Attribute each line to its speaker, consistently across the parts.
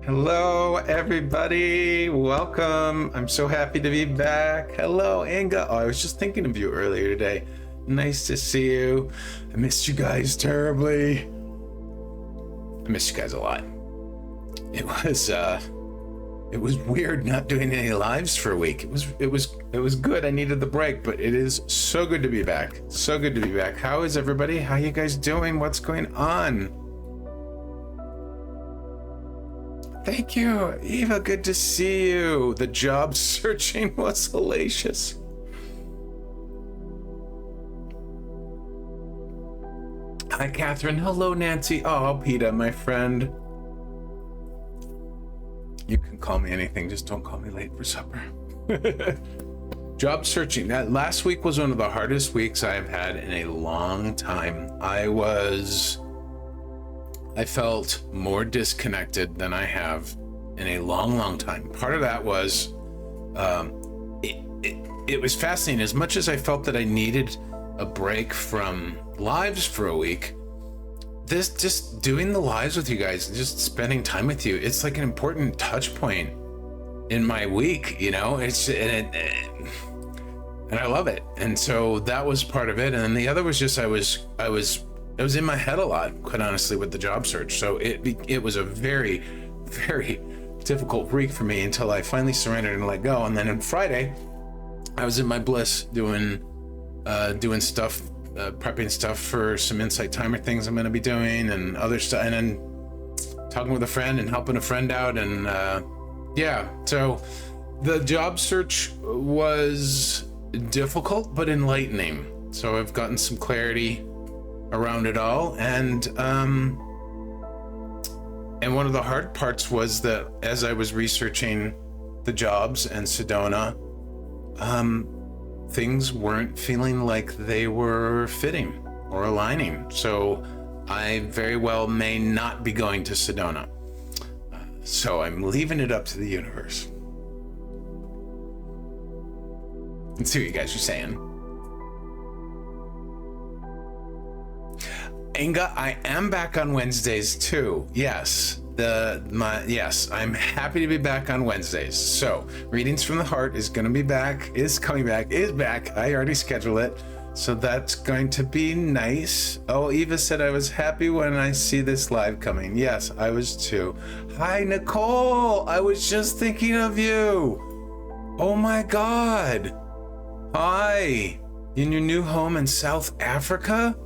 Speaker 1: Hello, everybody. Welcome. I'm so happy to be back. Hello, Inga. Oh, I was just thinking of you earlier today. Nice to see you. I missed you guys terribly. I missed you guys a lot. It was weird not doing any lives for a week. It was good. I needed the break, but it is so good to be back. So good to be back. How is everybody? How you guys doing? What's going on? Thank you, Eva. Good to see you. The job searching was hellacious. Hi, Catherine. Hello, Nancy. Oh, Peta, my friend. You can call me anything, just don't call me late for supper. Job searching. That last week was one of the hardest weeks I have had in a long time. I felt more disconnected than I have in a long time. Part of that was, it was fascinating. As much as I felt that I needed a break from lives for a week, this just doing the lives with you guys, just spending time with you, it's like an important touch point in my week, you know. And I love it. And so that was part of it. And then the other was just I was in my head a lot, quite honestly, with the job search. So it was a very difficult week for me until I finally surrendered and let go. And then on Friday, I was in my bliss doing stuff, prepping stuff for some Insight Timer things I'm going to be doing and other stuff, and then talking with a friend and helping a friend out. And so the job search was difficult but enlightening. So I've gotten some clarity around it all, and one of the hard parts was that as I was researching the jobs and Sedona, things weren't feeling like they were fitting or aligning. So I very well may not be going to Sedona. So I'm leaving it up to the universe. Let's see what you guys are saying. Inga, I am back on Wednesdays too. Yes, I'm happy to be back on Wednesdays. So Readings from the Heart is coming back. I already scheduled it. So that's going to be nice. Oh, Eva said I was happy when I see this live coming. Yes, I was too. Hi, Nicole. I was just thinking of you. Oh my God. Hi. In your new home in South Africa?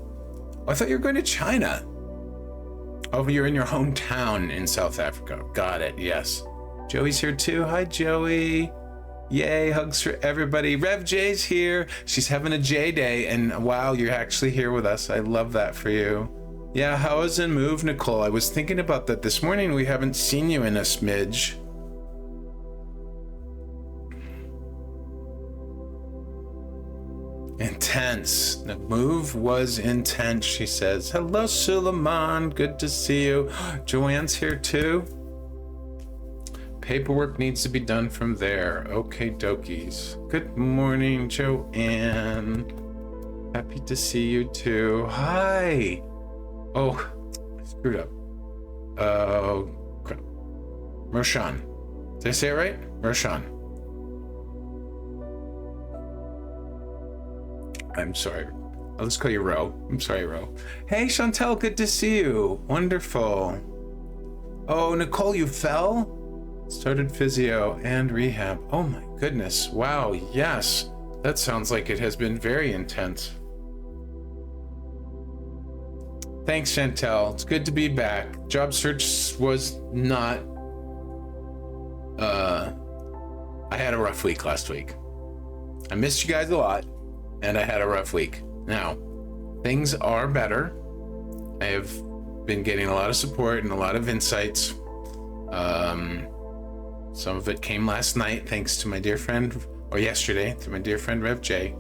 Speaker 1: I thought you were going to China. Oh, you're in your hometown in South Africa. Got it, yes. Joey's here too. Hi, Joey. Yay, hugs for everybody. Rev J's here. She's having a J day, and wow, you're actually here with us. I love that for you. Yeah, how is the move, Nicole? I was thinking about that this morning. We haven't seen you in a smidge. Intense. The move was intense, she says. Hello, Suleiman. Good to see you. Joanne's here too. Paperwork needs to be done from there. Okay, dokies. Good morning, Joanne. Happy to see you too. Hi. Oh, I screwed up. Oh, crap. Mershawn. Did I say it right? Mershawn. I'm sorry. I'll just call you Ro. I'm sorry, Ro. Hey, Chantel, good to see you. Wonderful. Oh, Nicole, you fell? Started physio and rehab. Oh my goodness. Wow, yes. That sounds like it has been very intense. Thanks, Chantel. It's good to be back. Job search was not... I had a rough week last week. I missed you guys a lot. And I had a rough week. Now, things are better. I have been getting a lot of support and a lot of insights. Some of it came last night, thanks to my dear friend, or yesterday, to my dear friend Rev J.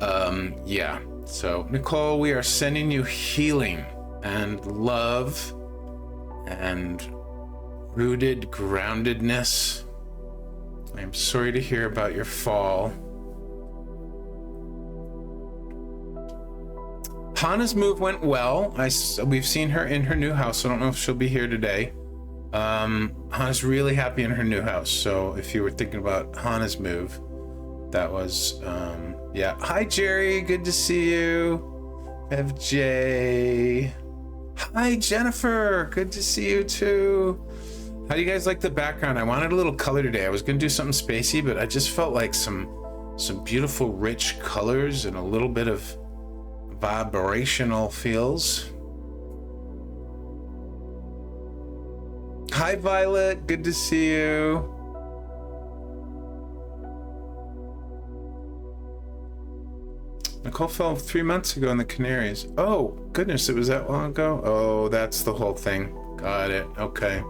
Speaker 1: So Nicole, we are sending you healing and love and rooted groundedness. I'm sorry to hear about your fall. Hannah's move went well. We've seen her in her new house. I don't know if she'll be here today. Hannah's really happy in her new house. So if you were thinking about Hannah's move, that was, yeah. Hi, Jerry. Good to see you. FJ. Hi, Jennifer. Good to see you too. How do you guys like the background? I wanted a little color today. I was going to do something spacey, but I just felt like some beautiful, rich colors and a little bit of vibrational feels. Hi, Violet. Good to see you. Nicole fell 3 months ago in the Canaries. Oh, goodness, it was that long ago? Oh, that's the whole thing. Got it. Okay.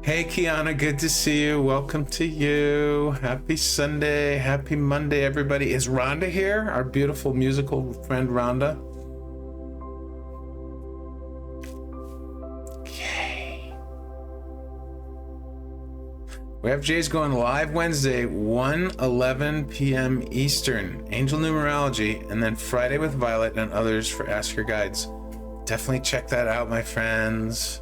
Speaker 1: Hey, Kiana, good to see you. Welcome to you. Happy Sunday. Happy Monday, everybody. Is Rhonda here? Our beautiful musical friend, Rhonda. We have Jay's going live Wednesday, 1:11 p.m. Eastern, Angel Numerology, and then Friday with Violet and others for Ask Your Guides. Definitely check that out, my friends.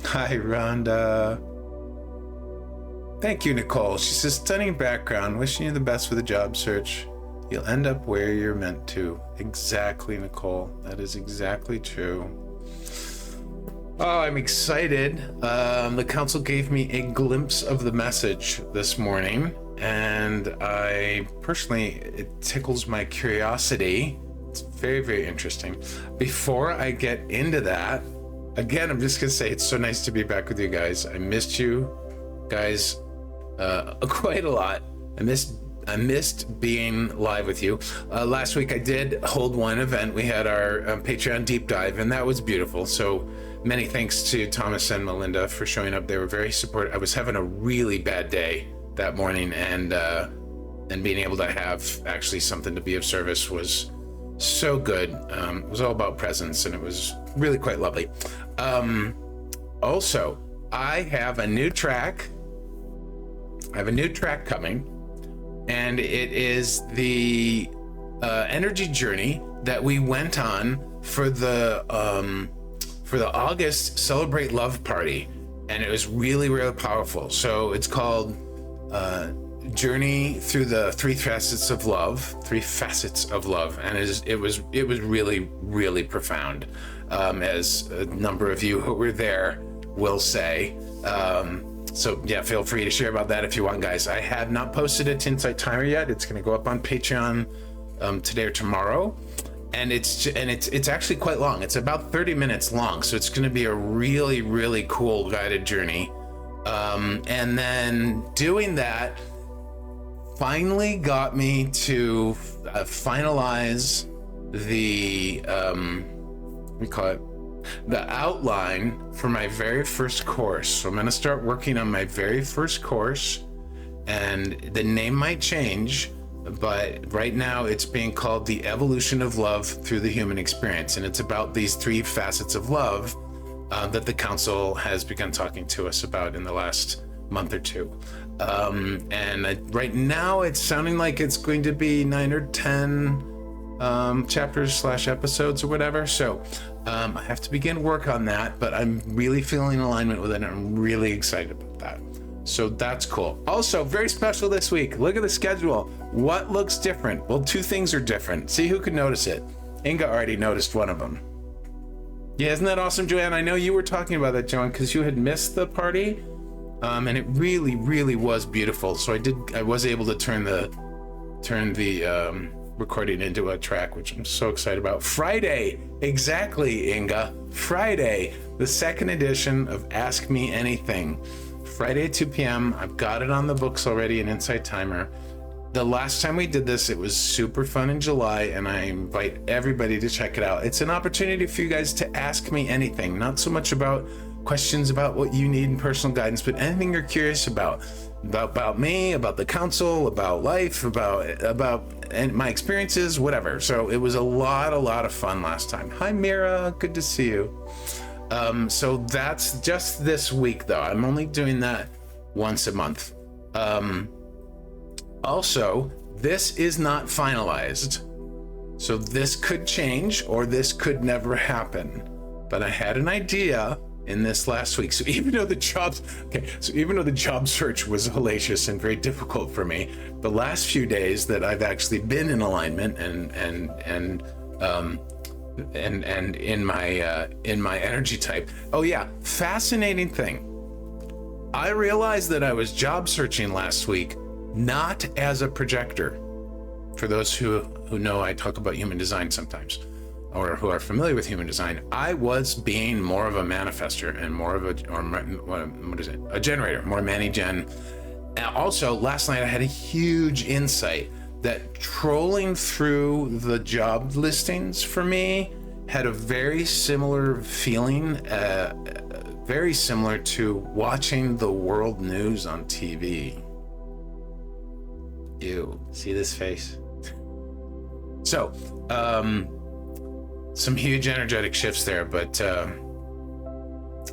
Speaker 1: Hi, Rhonda. Thank you, Nicole. She says, stunning background. Wishing you the best with the job search. You'll end up where you're meant to. Exactly, Nicole. That is exactly true. Oh, I'm excited. The council gave me a glimpse of the message this morning, and I personally, it tickles my curiosity. It's very, very interesting. Before I get into that, again, I'm just gonna say it's so nice to be back with you guys. I missed you guys quite a lot. I missed being live with you. Last week I did hold one event. We had our Patreon deep dive, and that was beautiful. So many thanks to Thomas and Melinda for showing up. They were very supportive. I was having a really bad day that morning, and being able to have actually something to be of service was so good. It was all about presence, and it was really quite lovely. Also, I have a new track. Coming, and it is the energy journey that we went on for the August Celebrate Love Party, and it was really, really powerful. So it's called Journey Through the Three Facets of Love, and it was really, really profound, as a number of you who were there will say. So yeah, feel free to share about that if you want, guys. I have not posted it to Insight Timer yet. It's going to go up on Patreon today or tomorrow, and it's actually quite long. It's about 30 minutes long, so it's going to be a really, really cool guided journey. And then doing that finally got me to finalize the the outline for my very first course. So I'm going to start working on my very first course, and the name might change, but right now it's being called The Evolution of Love Through the Human Experience, and it's about these three facets of love that the council has begun talking to us about in the last month or two. Right now it's sounding like it's going to be 9 or 10 chapters / episodes or whatever. So I have to begin work on that, but I'm really feeling alignment with it, and I'm really excited about that. So that's cool. Also, very special this week. Look at the schedule. What looks different? Well, two things are different. See who could notice it. Inga already noticed one of them. Yeah, isn't that awesome, Joanne? I know you were talking about that, Joanne, because you had missed the party, and it really, really was beautiful. So I was able to turn the recording into a track, which I'm so excited about. Friday, exactly, Inga. Friday, the second edition of Ask Me Anything. Friday at 2 p.m. I've got it on the books already in Insight Timer. The last time we did this, it was super fun in July, and I invite everybody to check it out. It's an opportunity for you guys to ask me anything, not so much about questions about what you need in personal guidance, but anything you're curious about me, about the council, about life, about my experiences, whatever. So it was a lot of fun last time. Hi, Mira, good to see you. So that's just this week, though. I'm only doing that once a month. Also, this is not finalized. So this could change or this could never happen. But I had an idea in this last week. So even though the job search was hellacious and very difficult for me, the last few days that I've actually been in alignment and in my energy type. Oh yeah, fascinating thing. I realized that I was job searching last week, not as a projector. For those who know, I talk about human design sometimes, or who are familiar with human design. I was being more of a manifester and more of a generator, more mani-gen. And also, last night I had a huge insight that trolling through the job listings for me had a very similar feeling, very similar to watching the world news on TV. Ew, see this face? So, some huge energetic shifts there, but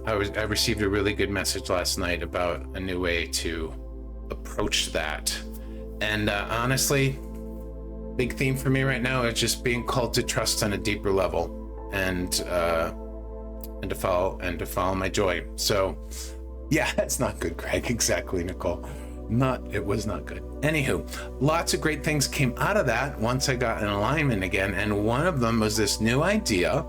Speaker 1: I received a really good message last night about a new way to approach that. And honestly, big theme for me right now is just being called to trust on a deeper level, and to follow my joy. So, yeah, that's not good, Greg. Exactly, Nicole. It was not good. Anywho, lots of great things came out of that once I got in alignment again, and one of them was this new idea.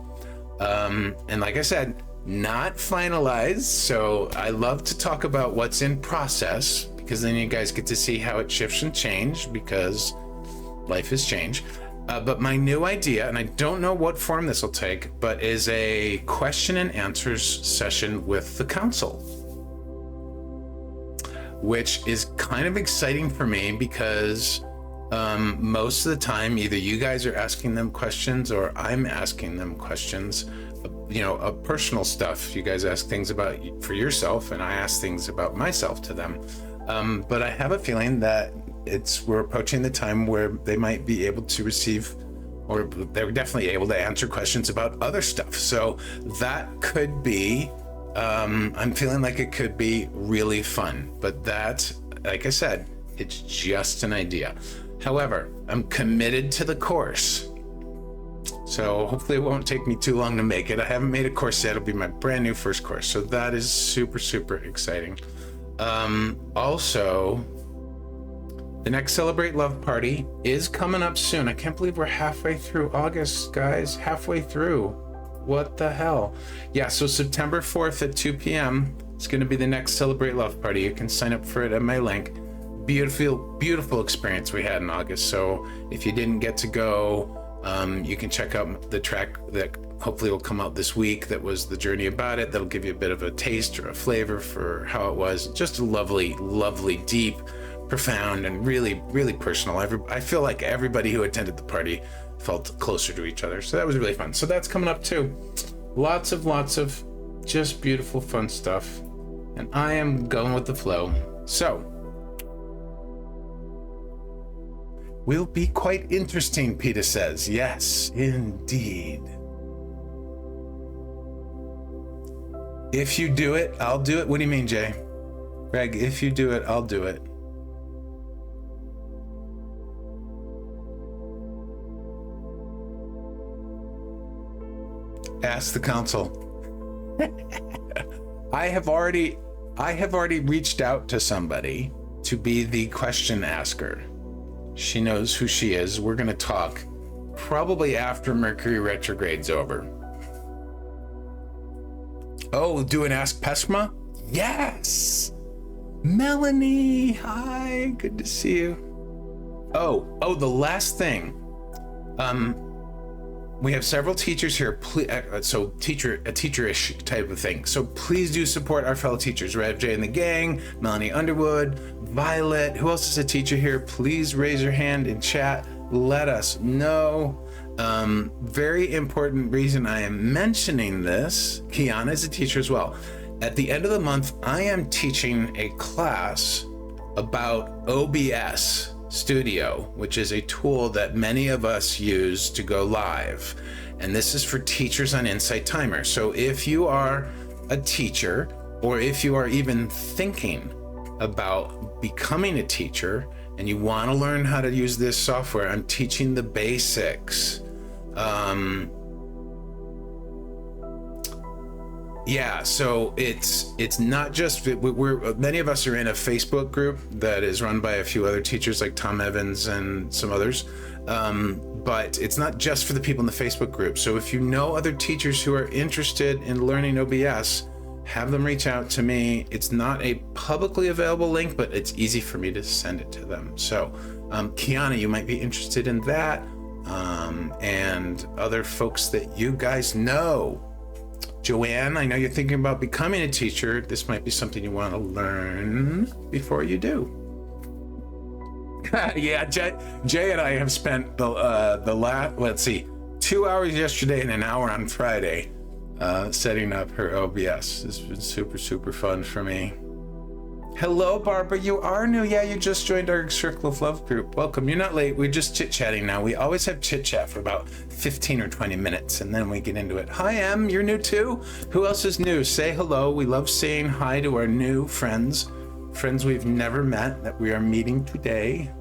Speaker 1: And like I said, not finalized. So I love to talk about what's in process, because then you guys get to see how it shifts and change, because life is change. But my new idea, and I don't know what form this will take, but is a question and answers session with the council, which is kind of exciting for me because most of the time, either you guys are asking them questions or I'm asking them questions, personal stuff. You guys ask things about for yourself, and I ask things about myself to them. But I have a feeling that we're approaching the time where they might be able to receive, or they're definitely able to answer questions about other stuff. So that could be, I'm feeling like it could be really fun, but that, like I said, it's just an idea. However, I'm committed to the course, so hopefully it won't take me too long to make it. I haven't made a course yet. It'll be my brand new first course, so that is super, super exciting. Also, the next Celebrate Love party is coming up soon. I can't believe we're halfway through August, guys. Halfway through. What the hell? Yeah, so September 4th at 2 p.m. It's going to be the next Celebrate Love party. You can sign up for it at my link. Beautiful, beautiful experience we had in August. So if you didn't get to go, you can check out the track that hopefully will come out this week. That was the journey about it. That'll give you a bit of a taste or a flavor for how it was. Just a lovely, lovely, deep, profound, and really, really personal. I feel like everybody who attended the party felt closer to each other. So that was really fun. So that's coming up too. Lots of just beautiful, fun stuff. And I am going with the flow. So, will be quite interesting, Peter says. Yes, indeed. If you do it, I'll do it. What do you mean, Jay? Greg, if you do it, I'll do it. Ask the council. I have already reached out to somebody to be the question asker. She knows who she is. We're going to talk probably after Mercury retrograde's over. Oh, do an Ask Pesma? Yes! Melanie, hi, good to see you. Oh, the last thing. We have several teachers here, so a teacher-ish type of thing. So please do support our fellow teachers. Rev J and the gang, Melanie Underwood, Violet. Who else is a teacher here? Please raise your hand in chat. Let us know. Very important reason I am mentioning this. Kiana is a teacher as well. At the end of the month, I am teaching a class about OBS Studio, which is a tool that many of us use to go live. And this is for teachers on Insight Timer. So if you are a teacher, or if you are even thinking about becoming a teacher and you want to learn how to use this software, I'm teaching the basics Yeah, so it's not just we're many of us are in a Facebook group that is run by a few other teachers like Tom Evans and some others, but it's not just for the people in the Facebook group. So if you know other teachers who are interested in learning OBS, have them reach out to me. It's not a publicly available link, but it's easy for me to send it to them. So Kiana, you might be interested in that, and other folks that you guys know. Joanne, I know you're thinking about becoming a teacher. This might be something you want to learn before you do. Yeah, Jay and I have spent the last, 2 hours yesterday and an hour on Friday setting up her OBS. This has been super, super fun for me. Hello, Barbara. You are new. Yeah, you just joined our Circle of Love group. Welcome. You're not late. We're just chit-chatting now. We always have chit-chat for about 15 or 20 minutes, and then we get into it. Hi, Em. You're new too? Who else is new? Say hello. We love saying hi to our new friends we've never met that we are meeting today.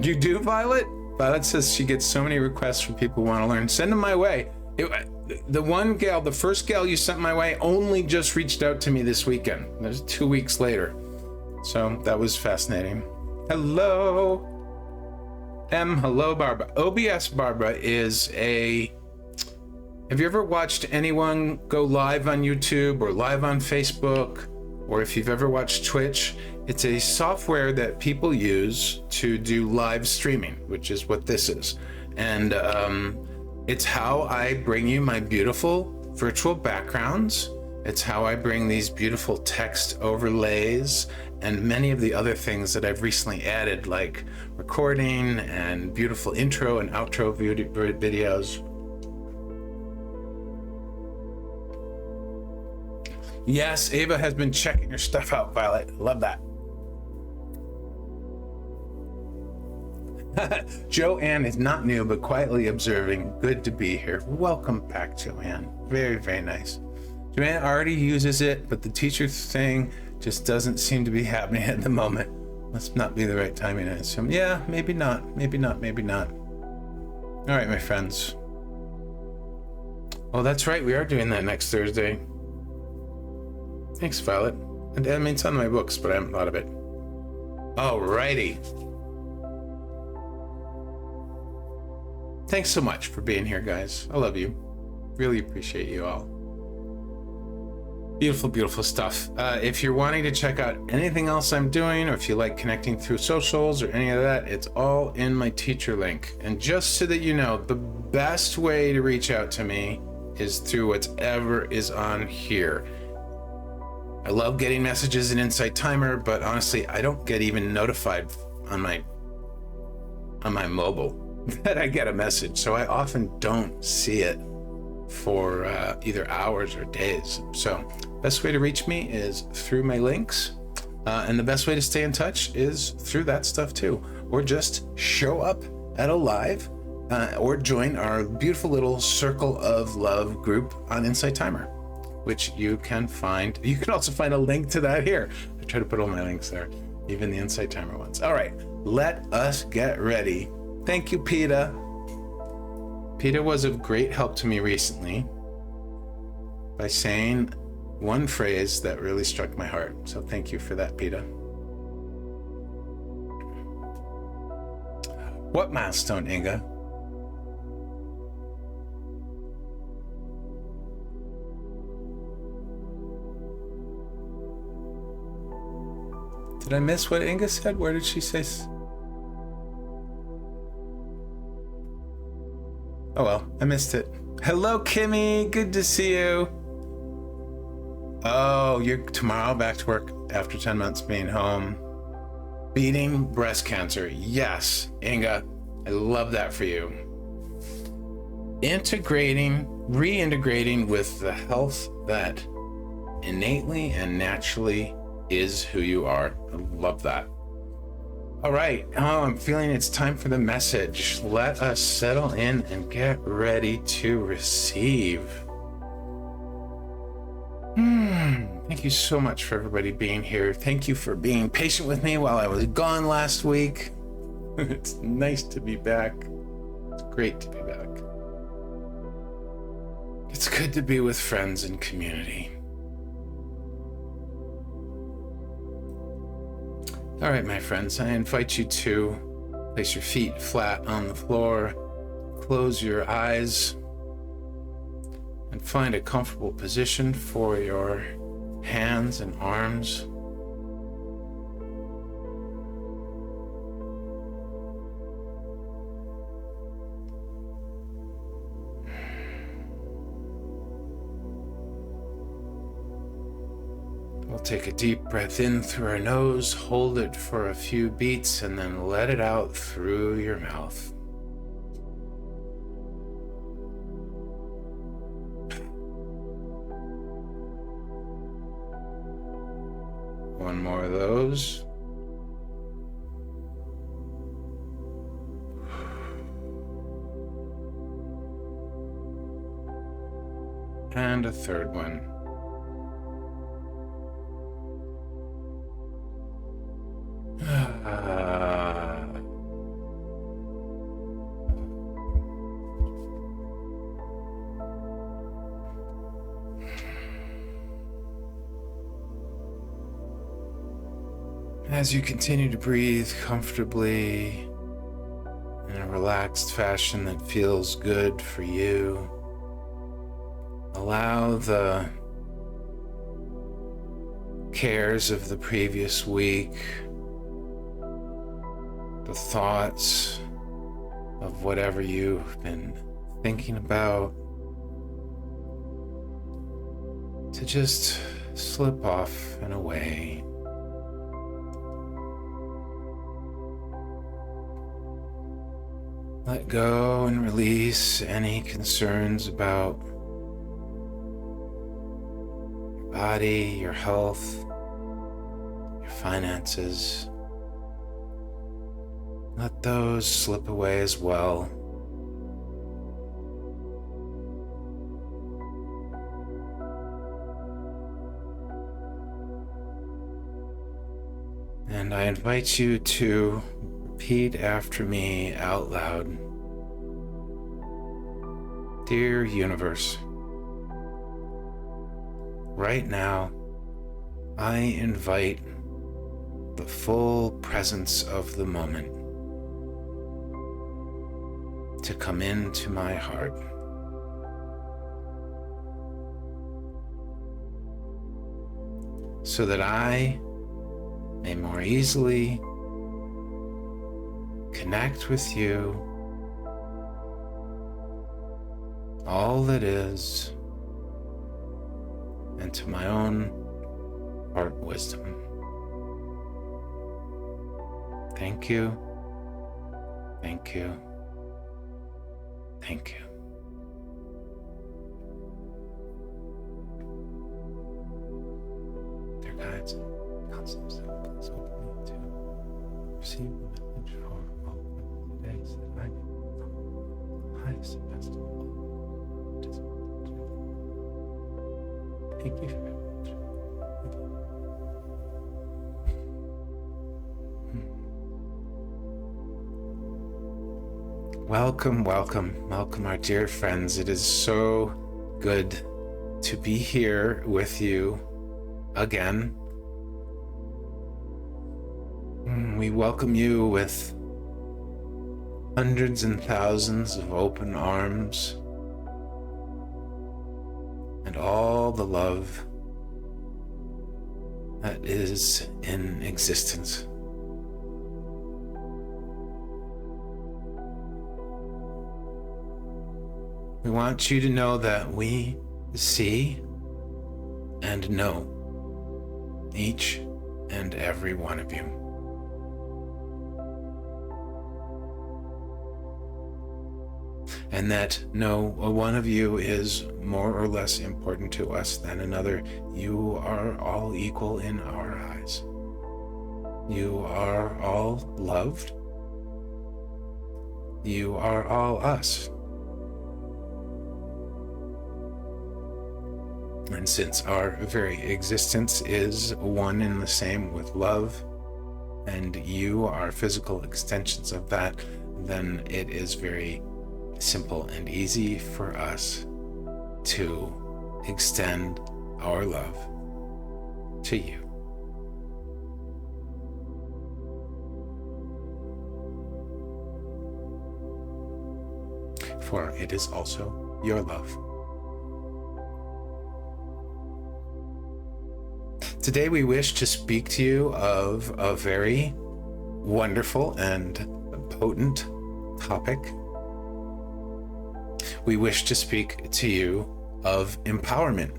Speaker 1: You do, Violet? Violet says she gets so many requests from people who want to learn. Send them my way. The one gal, the first gal you sent my way, only just reached out to me this weekend. That was 2 weeks later. So that was fascinating. Hello. Hello, Barbara. OBS Barbara is a... Have you ever watched anyone go live on YouTube or live on Facebook? Or if you've ever watched Twitch, it's a software that people use to do live streaming, which is what this is. And it's how I bring you my beautiful virtual backgrounds. It's how I bring these beautiful text overlays and many of the other things that I've recently added, like recording and beautiful intro and outro videos. Yes, Ava has been checking your stuff out, Violet. Love that. Joanne is not new, but quietly observing. Good to be here. Welcome back, Joanne. Very, very nice. Joanne already uses it, but the teacher thing just doesn't seem to be happening at the moment. Must not be the right timing, I assume. Yeah, maybe not. Maybe not. Maybe not. All right, my friends. Oh, that's right. We are doing that next Thursday. Thanks, Violet. And I mean, it's on my books, but I haven't thought of it. Alrighty. Thanks so much for being here, guys. I love you. Really appreciate you all. Beautiful, beautiful stuff. If you're wanting to check out anything else I'm doing, or if you like connecting through socials or any of that, it's all in my teacher link. And just so that you know, the best way to reach out to me is through whatever is on here. I love getting messages in Insight Timer, but honestly, I don't get even notified on my mobile that I get a message. So I often don't see it for either hours or days. So best way to reach me is through my links. And the best way to stay in touch is through that stuff too. Or just show up at a live or join our beautiful little Circle of Love group on Insight Timer, which you can find. You can also find a link to that here. I try to put all my links there, even the Insight Timer ones. All right, let us get ready. Thank you, PETA. PETA was of great help to me recently by saying one phrase that really struck my heart. So thank you for that, PETA. What milestone, Inga? Did I miss what Inga said? Where did she say? Oh well, I missed it. Hello, Kimmy. Good to see you. Oh, you're tomorrow back to work after 10 months being home. Beating breast cancer. Yes, Inga. I love that for you. Reintegrating with the health that innately and naturally is who you are. I love that. All right. Oh, I'm feeling it's time for the message. Let us settle in and get ready to receive. Thank Thank you so much for everybody being here. Thank you for being patient with me while I was gone last week. It's nice to be back. It's great to be back. It's good to be with friends and community. All right, my friends, I invite you to place your feet flat on the floor, close your eyes, and find a comfortable position for your hands and arms. We'll take a deep breath in through our nose, hold it for a few beats, and then let it out through your mouth. One more of those. And a third one. As you continue to breathe comfortably in a relaxed fashion that feels good for you, allow the cares of the previous week, the thoughts of whatever you've been thinking about, to just slip off and away. Let go and release any concerns about your body, your health, your finances. Let those slip away as well. And I invite you to repeat after me out loud. Dear universe, right now, I invite the full presence of the moment to come into my heart. So that I may more easily connect with you, all that is, and to my own heart wisdom. Thank you, thank you, thank you. Dear guides and counselors, please open me to receive the message for all today, so that I can the highest and best of all. Thank you very much. Welcome, our dear friends. It is so good to be here with you again. We welcome you with hundreds and thousands of open arms and all the love that is in existence. We want you to know that we see and know each and every one of you. And that no one of you is more or less important to us than another. You are all equal in our eyes. You are all loved. You are all us. And since our very existence is one and the same with love, and you are physical extensions of that, then it is very simple and easy for us to extend our love to you. For it is also your love. Today we wish to speak to you of a very wonderful and potent topic. We wish to speak to you of empowerment.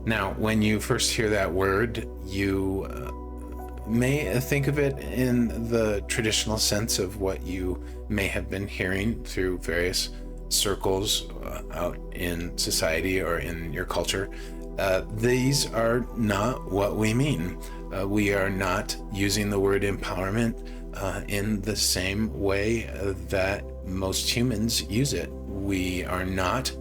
Speaker 1: Now, when you first hear that word, you may think of it in the traditional sense of what you may have been hearing through various circles out in society or in your culture. These are not what we mean. We are not using the word empowerment in the same way that most humans use it. We are not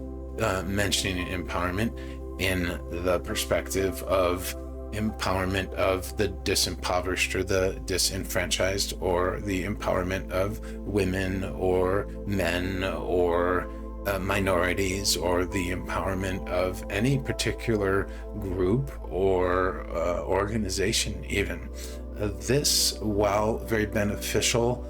Speaker 1: mentioning empowerment in the perspective of empowerment of the disempowered or the disenfranchised, or the empowerment of women or men or minorities, or the empowerment of any particular group or organization even. This, while very beneficial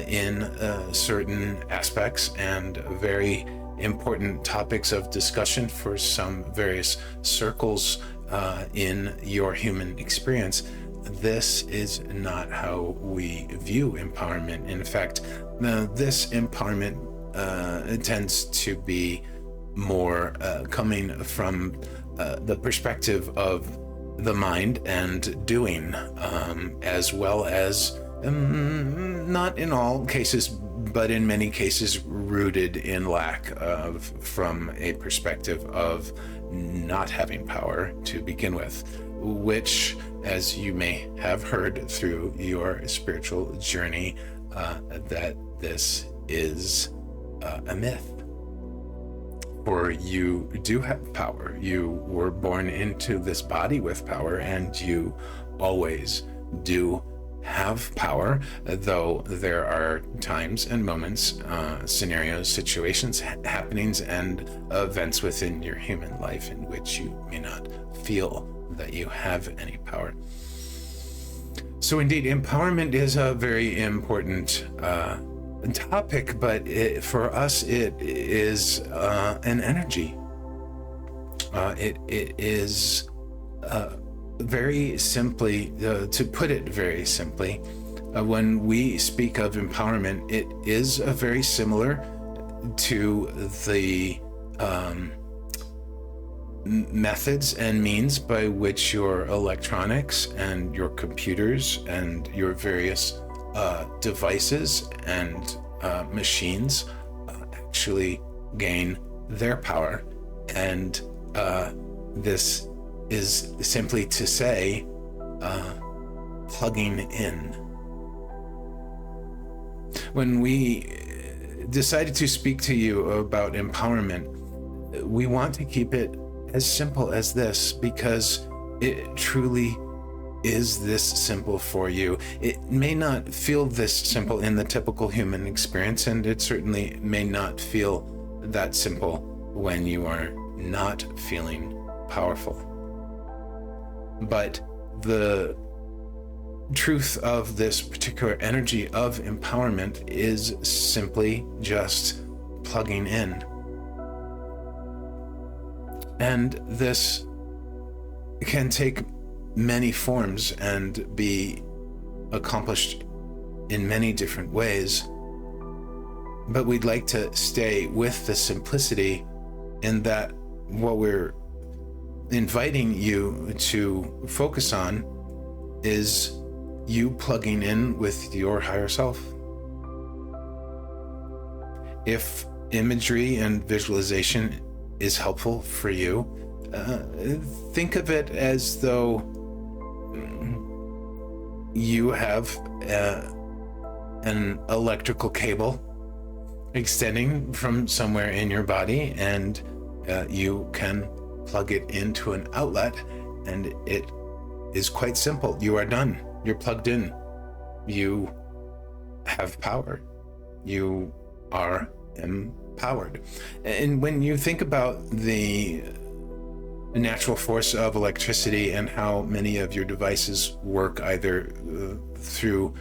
Speaker 1: in certain aspects and very important topics of discussion for some various circles in your human experience, this is not how we view empowerment. In fact, this empowerment tends to be more coming from the perspective of the mind and doing, as well as not in all cases, but in many cases rooted in lack of, from a perspective of not having power to begin with, which, as you may have heard through your spiritual journey, that this is a myth. For you do have power. You were born into this body with power, and you always do have power, though there are times and moments, scenarios, situations, happenings, and events within your human life in which you may not feel that you have any power. So indeed, empowerment is a very important topic, but for us it is an energy. It is very simply, to put it very simply, when we speak of empowerment, it is very similar to the methods and means by which your electronics and your computers and your various devices and machines actually gain their power. And this is simply to say plugging in. When we decided to speak to you about empowerment, we want to keep it as simple as this, because it truly is this simple for you. It may not feel this simple in the typical human experience, and it certainly may not feel that simple when you are not feeling powerful. But the truth of this particular energy of empowerment is simply just plugging in. And this can take many forms and be accomplished in many different ways. But we'd like to stay with the simplicity, in that what we're inviting you to focus on is you plugging in with your higher self. If imagery and visualization is helpful for you, think of it as though you have an electrical cable extending from somewhere in your body, and you can plug it into an outlet, and it is quite simple. You are done. You're plugged in. You have power. You are empowered. And when you think about the natural force of electricity and how many of your devices work either through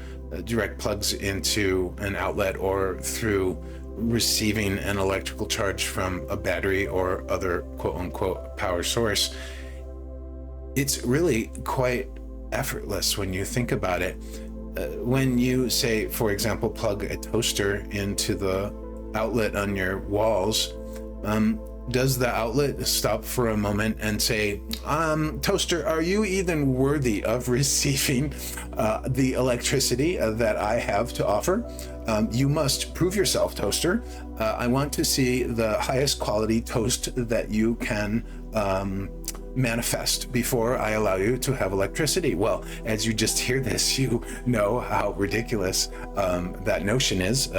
Speaker 1: direct plugs into an outlet or through receiving an electrical charge from a battery or other quote-unquote power source, it's really quite effortless when you think about it. When you say, for example, plug a toaster into the outlet on your walls, does the outlet stop for a moment and say, toaster, are you even worthy of receiving the electricity that I have to offer? You must prove yourself, toaster. I want to see the highest quality toast that you can manifest before I allow you to have electricity. Well, as you just hear this, you know how ridiculous that notion is,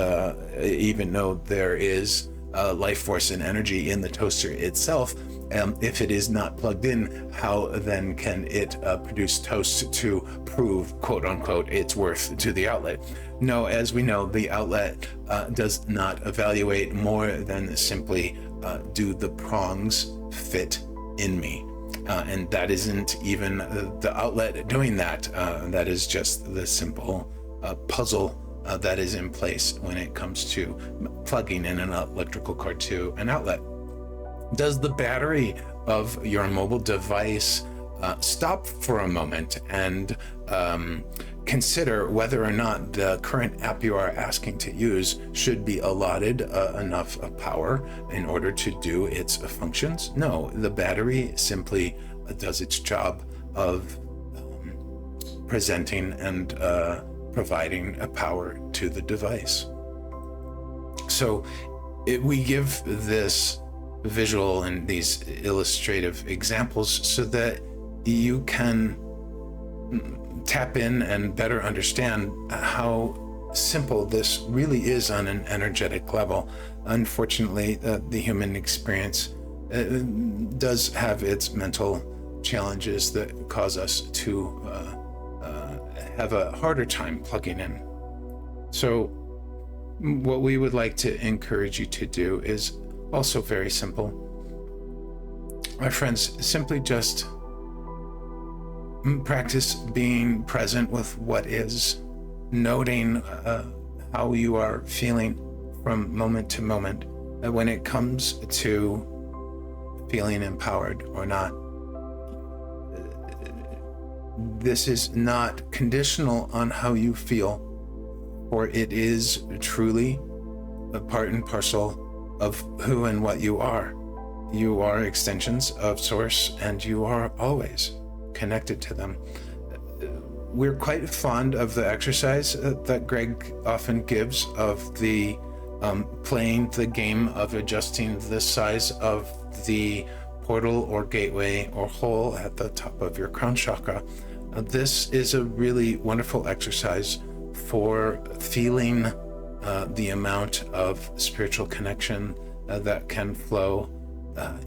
Speaker 1: even though there is life force and energy in the toaster itself. If it is not plugged in, how then can it produce toast to prove, quote unquote, its worth to the outlet? No, as we know, the outlet does not evaluate more than simply do the prongs fit in me? And that isn't even the outlet doing that. That is just the simple puzzle that is in place when it comes to plugging in an electrical cord to an outlet. Does the battery of your mobile device stop for a moment and consider whether or not the current app you are asking to use should be allotted enough power in order to do its functions? No, the battery simply does its job of presenting and providing a power to the device. So we give this visual and these illustrative examples so that you can tap in and better understand how simple this really is on an energetic level. Unfortunately, the human experience does have its mental challenges that cause us to have a harder time plugging in. So what we would like to encourage you to do is also very simple. My friends, simply just practice being present with what is, noting how you are feeling from moment to moment when it comes to feeling empowered or not. This is not conditional on how you feel, for it is truly a part and parcel of who and what you are. You are extensions of Source, and you are always connected to them. We're quite fond of the exercise that Greg often gives of the playing the game of adjusting the size of the portal or gateway or hole at the top of your crown chakra. This is a really wonderful exercise for feeling the amount of spiritual connection that can flow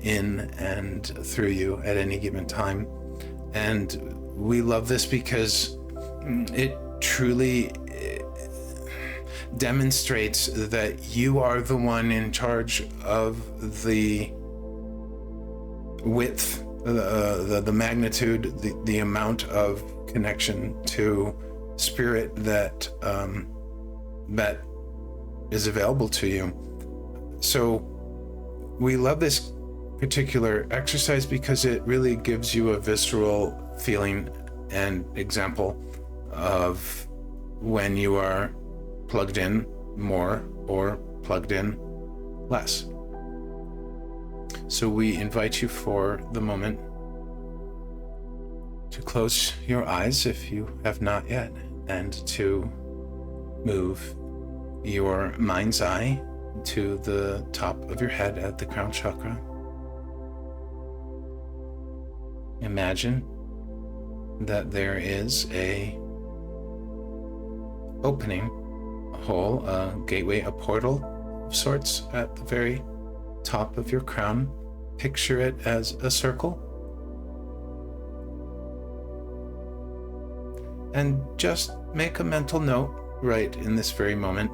Speaker 1: in and through you at any given time. And we love this because it truly demonstrates that you are the one in charge of the width, the magnitude, the amount of connection to spirit that that is available to you. So we love this particular exercise because it really gives you a visceral feeling and example of when you are plugged in more or plugged in less. So we invite you for the moment to close your eyes if you have not yet, and to move your mind's eye to the top of your head at the crown chakra. Imagine that there is a opening, a hole, a gateway, a portal of sorts at the very top of your crown, picture it as a circle. And just make a mental note right in this very moment.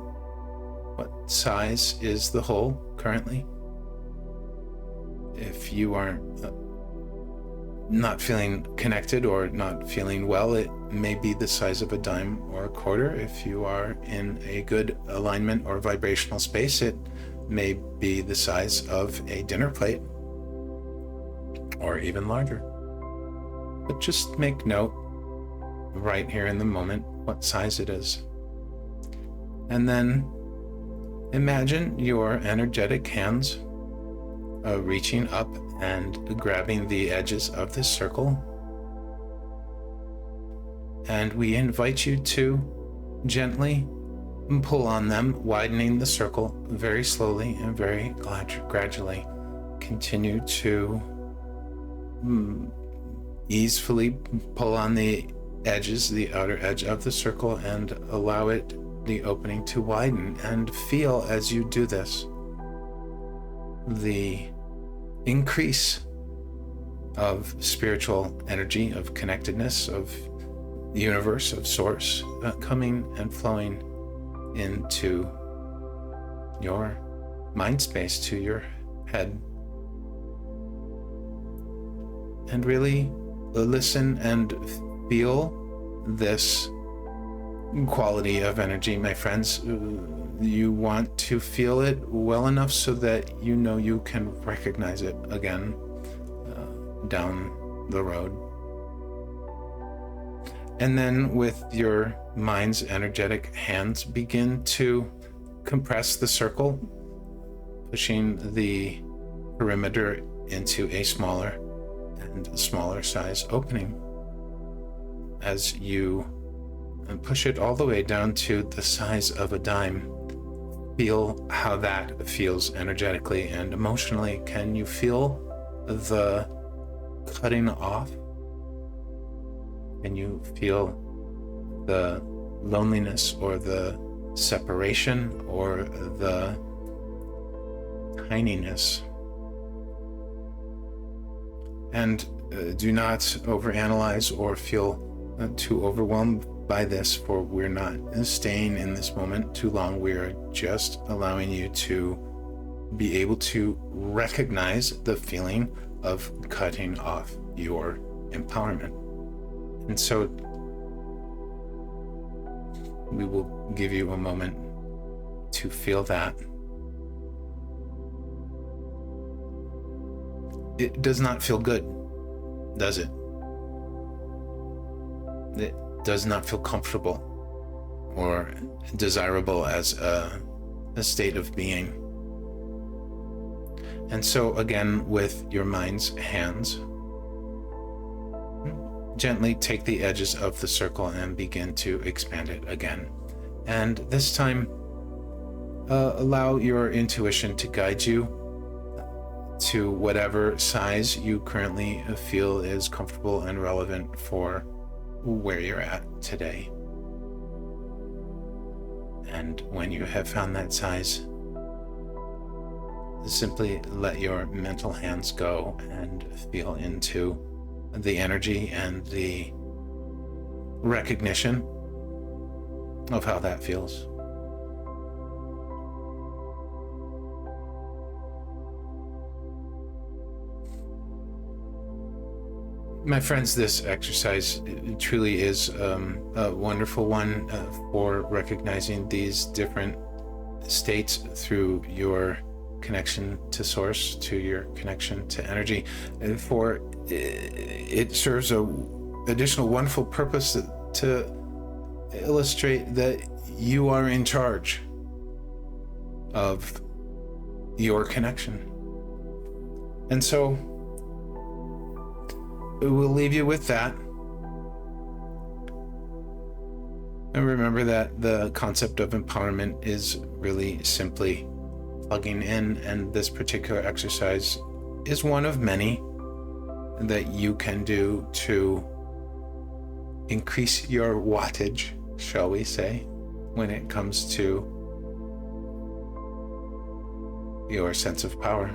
Speaker 1: What size is the hole currently? If you are not feeling connected or not feeling well, it may be the size of a dime or a quarter. If you are in a good alignment or vibrational space, it may be the size of a dinner plate or even larger. But just make note right here in the moment what size it is. And then imagine your energetic hands reaching up and grabbing the edges of this circle. And we invite you to gently pull on them, widening the circle very slowly and very gradually. Continue to easily pull on the edges, the outer edge of the circle, and allow the opening to widen. And feel as you do this the increase of spiritual energy, of connectedness, of the universe, of source, coming and flowing into your mind space, to your head. And really listen and feel this quality of energy, my friends. You want to feel it well enough so that you know you can recognize it again down the road. And then with your mind's energetic hands, begin to compress the circle, pushing the perimeter into a smaller and smaller size opening. As you push it all the way down to the size of a dime, feel how that feels energetically and emotionally. Can you feel the cutting off? Can you feel the loneliness or the separation or the tininess? And do not overanalyze or feel too overwhelmed by this, for we're not staying in this moment too long. We are just allowing you to be able to recognize the feeling of cutting off your empowerment. And so we will give you a moment to feel that. It does not feel good, does it? It does not feel comfortable or desirable as a state of being. And so again, with your mind's hands, gently take the edges of the circle and begin to expand it again. And this time, allow your intuition to guide you to whatever size you currently feel is comfortable and relevant for where you're at today. And when you have found that size, simply let your mental hands go and feel into the energy and the recognition of how that feels. My friends, this exercise truly is a wonderful one for recognizing these different states through your connection to source, to your connection to energy. For it serves a additional wonderful purpose to illustrate that you are in charge of your connection. And so we'll leave you with that. And remember that the concept of empowerment is really simply plugging in, and this particular exercise is one of many that you can do to increase your wattage, shall we say, when it comes to your sense of power.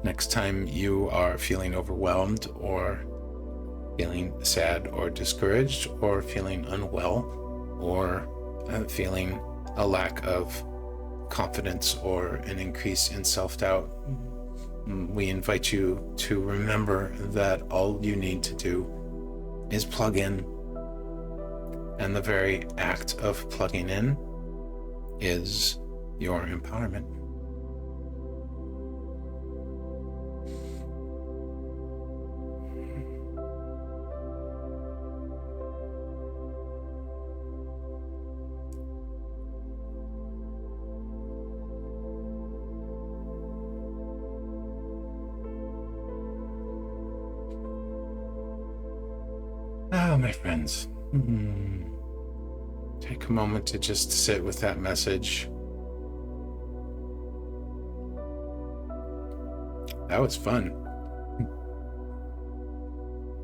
Speaker 1: Next time you are feeling overwhelmed or feeling sad or discouraged or feeling unwell or feeling a lack of confidence or an increase in self-doubt, we invite you to remember that all you need to do is plug in. And the very act of plugging in is your empowerment. Oh, my friends, take a moment to just sit with that message. That was fun.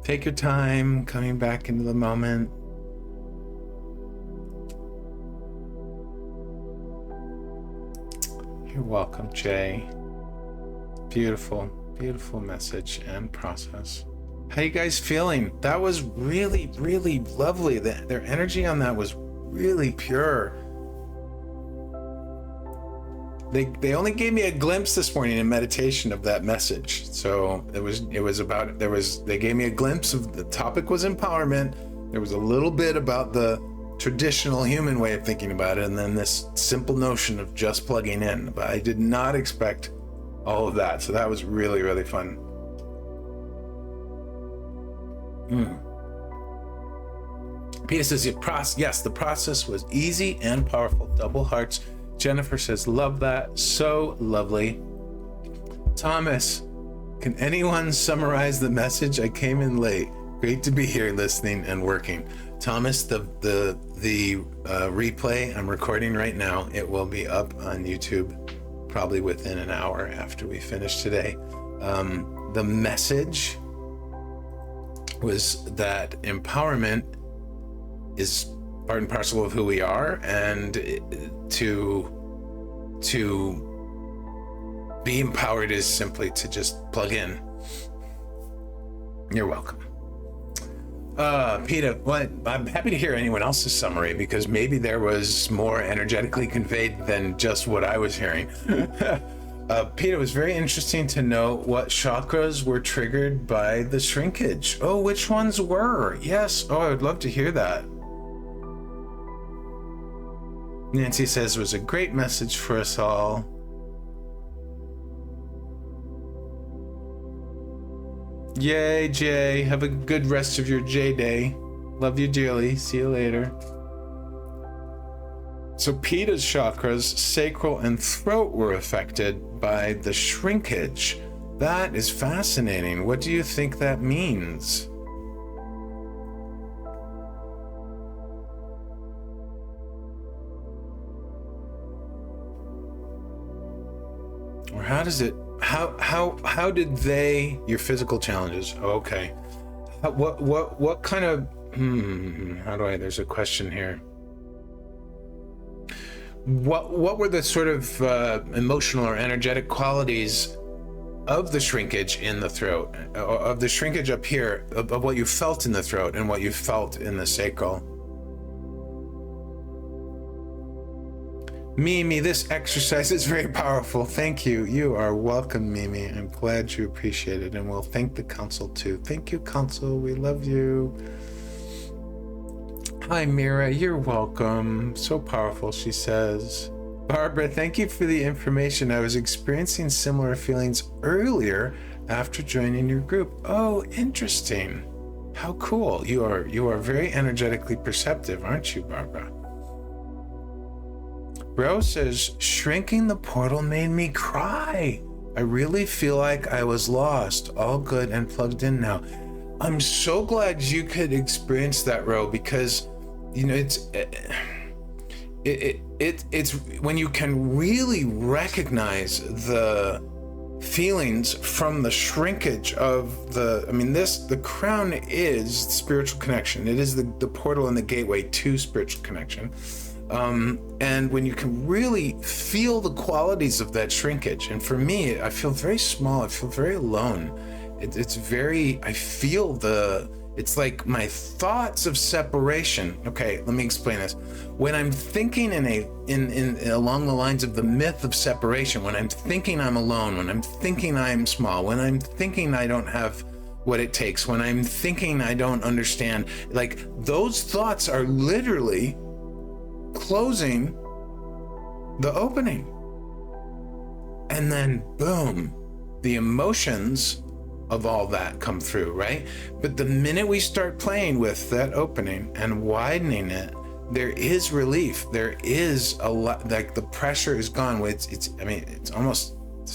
Speaker 1: Take your time coming back into the moment. You're welcome, Jay. Beautiful, beautiful message and process. How you guys feeling? That was really, really lovely. Their energy on that was really pure. They only gave me a glimpse this morning in meditation of that message. So they gave me a glimpse of the topic was empowerment. There was a little bit about the traditional human way of thinking about it, and then this simple notion of just plugging in. But I did not expect all of that. So that was really, really fun. Peter says, yes, the process was easy and powerful. Double hearts. Jennifer says, love that. So lovely. Thomas, can anyone summarize the message? I came in late. Great to be here listening and working. Thomas, the replay I'm recording right now, it will be up on YouTube probably within an hour after we finish today. The message was that empowerment is part and parcel of who we are, and to be empowered is simply to just plug in. You're welcome. Peter, I'm happy to hear anyone else's summary, because maybe there was more energetically conveyed than just what I was hearing. Peter, it was very interesting to know what chakras were triggered by the shrinkage. Oh, which ones were? Yes. Oh, I would love to hear that. Nancy says it was a great message for us all. Yay, Jay. Have a good rest of your J day. Love you dearly. See you later. So Peter's chakras, sacral and throat, were affected by the shrinkage. That is fascinating. What do you think that means? Or how does it, how did they, your physical challenges, okay. What kind of, there's a question here. What were the sort of emotional or energetic qualities of the shrinkage in the throat, of the shrinkage up here, of what you felt in the throat and what you felt in the sacral? Mimi, this exercise is very powerful. Thank you. You are welcome, Mimi. I'm glad you appreciate it, and we'll thank the council too. Thank you, council. We love you. Hi, Mira. You're welcome. So powerful, she says. Barbara, thank you for the information. I was experiencing similar feelings earlier after joining your group. Oh, interesting. How cool. You are very energetically perceptive, aren't you, Barbara? Rose says, shrinking the portal made me cry. I really feel like I was lost. All good and plugged in now. I'm so glad you could experience that, Ro, because it's when you can really recognize the feelings from the shrinkage of the crown is spiritual connection. It is the portal and the gateway to spiritual connection. And when you can really feel the qualities of that shrinkage, and for me, I feel very small, I feel very alone. I feel it's like my thoughts of separation. Okay, let me explain this. When I'm thinking along the lines of the myth of separation, when I'm thinking I'm alone, when I'm thinking I'm small, when I'm thinking I don't have what it takes, when I'm thinking I don't understand, like those thoughts are literally closing the opening. And then boom, the emotions of all that come through, right? But the minute we start playing with that opening and widening it, there is relief. There is a lot, like the pressure is gone. It's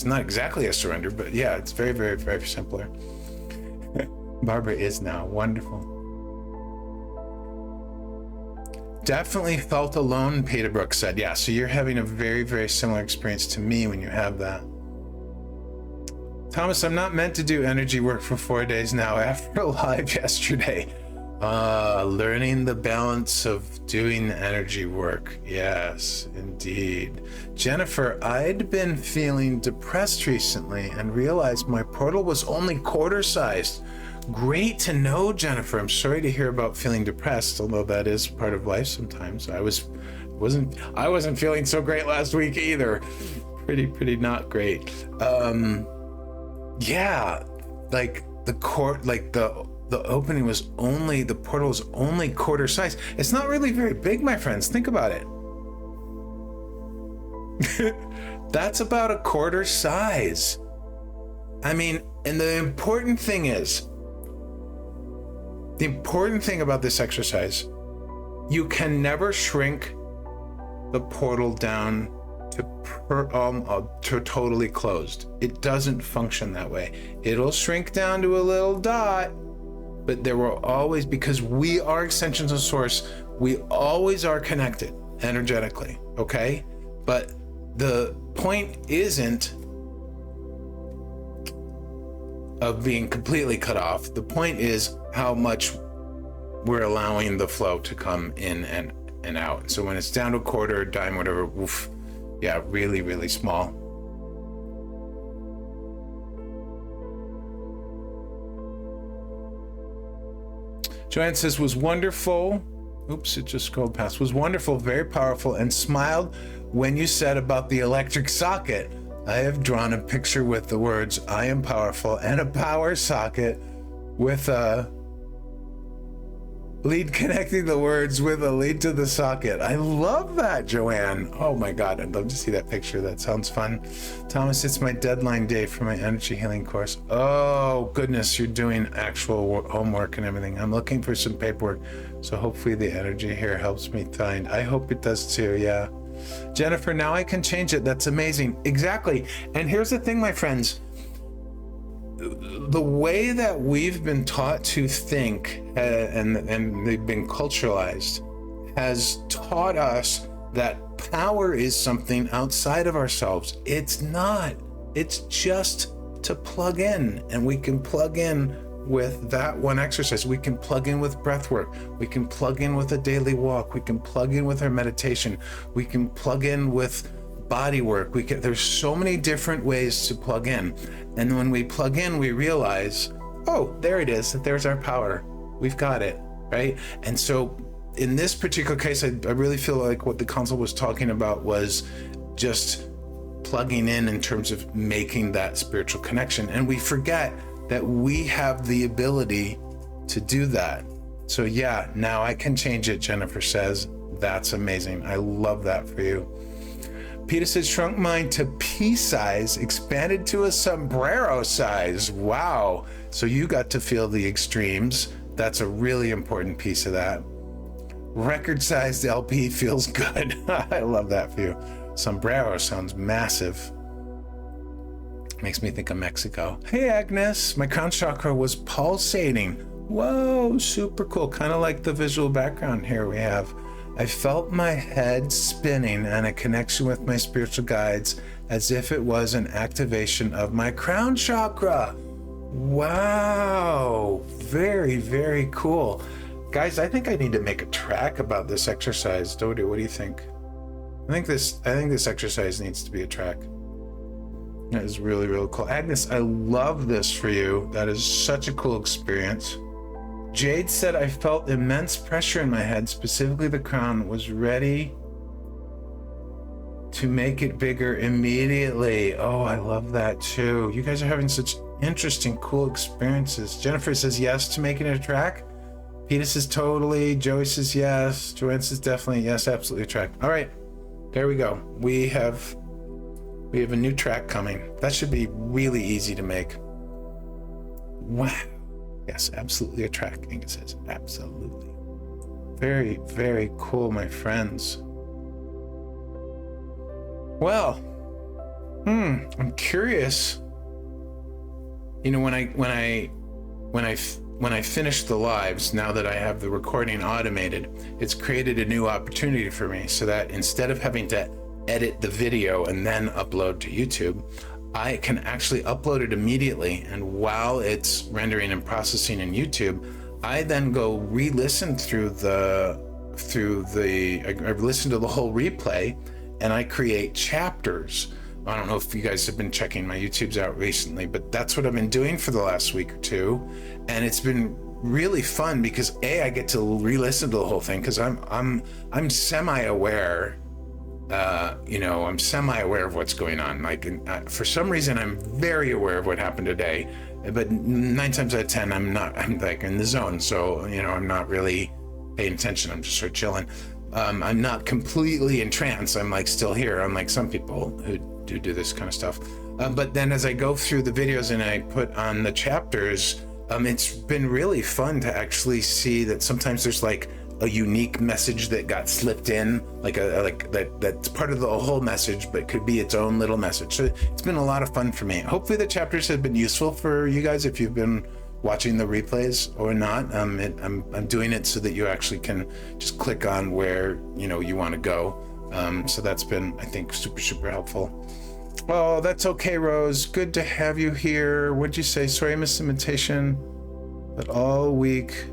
Speaker 1: not exactly a surrender, but yeah, it's very, very, very simpler. Barbara is now wonderful. Definitely felt alone, Peter Brooks said. Yeah, so you're having a very, very similar experience to me when you have that. Thomas, I'm not meant to do energy work for 4 days now after a live yesterday. Learning the balance of doing energy work. Yes, indeed. Jennifer, I'd been feeling depressed recently and realized my portal was only quarter sized. Great to know, Jennifer. I'm sorry to hear about feeling depressed, although that is part of life sometimes. I wasn't feeling so great last week either. Pretty not great. Yeah, like the opening was only, the portal was only quarter size. It's not really very big, my friends. Think about it. That's about a quarter size. I mean, and the important thing about this exercise, you can never shrink the portal down to totally closed. It doesn't function that way. It'll shrink down to a little dot, but there will always, because we are extensions of source, we always are connected energetically, okay? But the point isn't of being completely cut off. The point is how much we're allowing the flow to come in and out. So when it's down to a quarter, dime, whatever, oof, yeah, really, really small. Joanne says, was wonderful. Oops, it just scrolled past. Was wonderful, very powerful, and smiled when you said about the electric socket. I have drawn a picture with the words, I am powerful, and a power socket with a lead connecting the words with a lead to the socket. I love that, Joanne. Oh my God, I'd love to see that picture. That sounds fun. Thomas, it's my deadline day for my energy healing course. Oh goodness, you're doing actual homework and everything. I'm looking for some paperwork, so hopefully the energy here helps me find. I hope it does too, yeah. Jennifer, now I can change it. That's amazing. Exactly. And here's the thing, my friends. The way that we've been taught to think and they've been culturalized has taught us that power is something outside of ourselves. It's not. It's just to plug in, and we can plug in with that one exercise. We can plug in with breath work. We can plug in with a daily walk. We can plug in with our meditation. We can plug in with body work. There's so many different ways to plug in. And when we plug in, we realize, oh, there it is. There's our power. We've got it, right? And so in this particular case, I really feel like what the council was talking about was just plugging in terms of making that spiritual connection. And we forget that we have the ability to do that. So yeah, now I can change it, Jennifer says. That's amazing. I love that for you. Peter says, shrunk mine to pea size, expanded to a sombrero size. Wow. So you got to feel the extremes. That's a really important piece of that. Record-sized LP feels good. I love that for you. Sombrero sounds massive. Makes me think of Mexico. Hey, Agnes. My crown chakra was pulsating. Whoa, super cool. Kind of like the visual background here we have. I felt my head spinning and a connection with my spiritual guides as if it was an activation of my crown chakra. Wow, very, very cool. Guys, I think I need to make a track about this exercise. Dodie, what do you think? I think this exercise needs to be a track. That is really, really cool. Agnes, I love this for you. That is such a cool experience. Jade said, I felt immense pressure in my head, specifically the crown, was ready to make it bigger immediately. Oh, I love that too. You guys are having such interesting, cool experiences. Jennifer says yes to making it a track. Peter says totally. Joey says yes. Joanne says definitely. Yes, absolutely a track. All right, there we go. We have a new track coming. That should be really easy to make. Wow. Yes, absolutely a track. Inga says absolutely. Very, very cool, my friends. Well, I'm curious. You know, when I finish the lives, now that I have the recording automated, it's created a new opportunity for me, so that instead of having to edit the video and then upload to YouTube, I can actually upload it immediately. And while it's rendering and processing in YouTube, I then go re-listen I listen to the whole replay, and I create chapters. I don't know if you guys have been checking my YouTubes out recently, but that's what I've been doing for the last week or two. And it's been really fun because I get to re-listen to the whole thing, because I'm semi-aware. I'm semi-aware of what's going on. Like, for some reason, I'm very aware of what happened today, but 9 times out of 10, I'm like in the zone. So, I'm not really paying attention. I'm just sort of chilling. I'm not completely in trance. I'm like still here. Unlike some people who do this kind of stuff. But then as I go through the videos and I put on the chapters, it's been really fun to actually see that sometimes there's like a unique message that got slipped in, that's part of the whole message, but could be its own little message. So it's been a lot of fun for me. Hopefully the chapters have been useful for you guys if you've been watching the replays or not. I'm doing it so that you actually can just click on where you want to go. So that's been, I think, super, super helpful. Oh, that's okay, Rose. Good to have you here. What'd you say? Sorry, I missed the invitation, but all week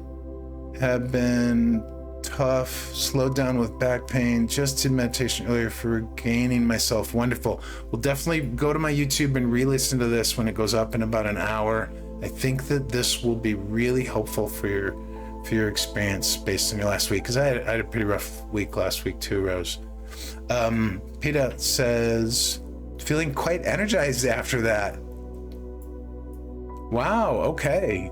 Speaker 1: have been tough, slowed down with back pain, just did meditation earlier for regaining myself. Wonderful. We'll definitely go to my YouTube and re-listen to this when it goes up in about an hour. I think that this will be really helpful for your experience based on your last week, because I had a pretty rough week last week too, Rose. Peter says, feeling quite energized after that. Wow, okay.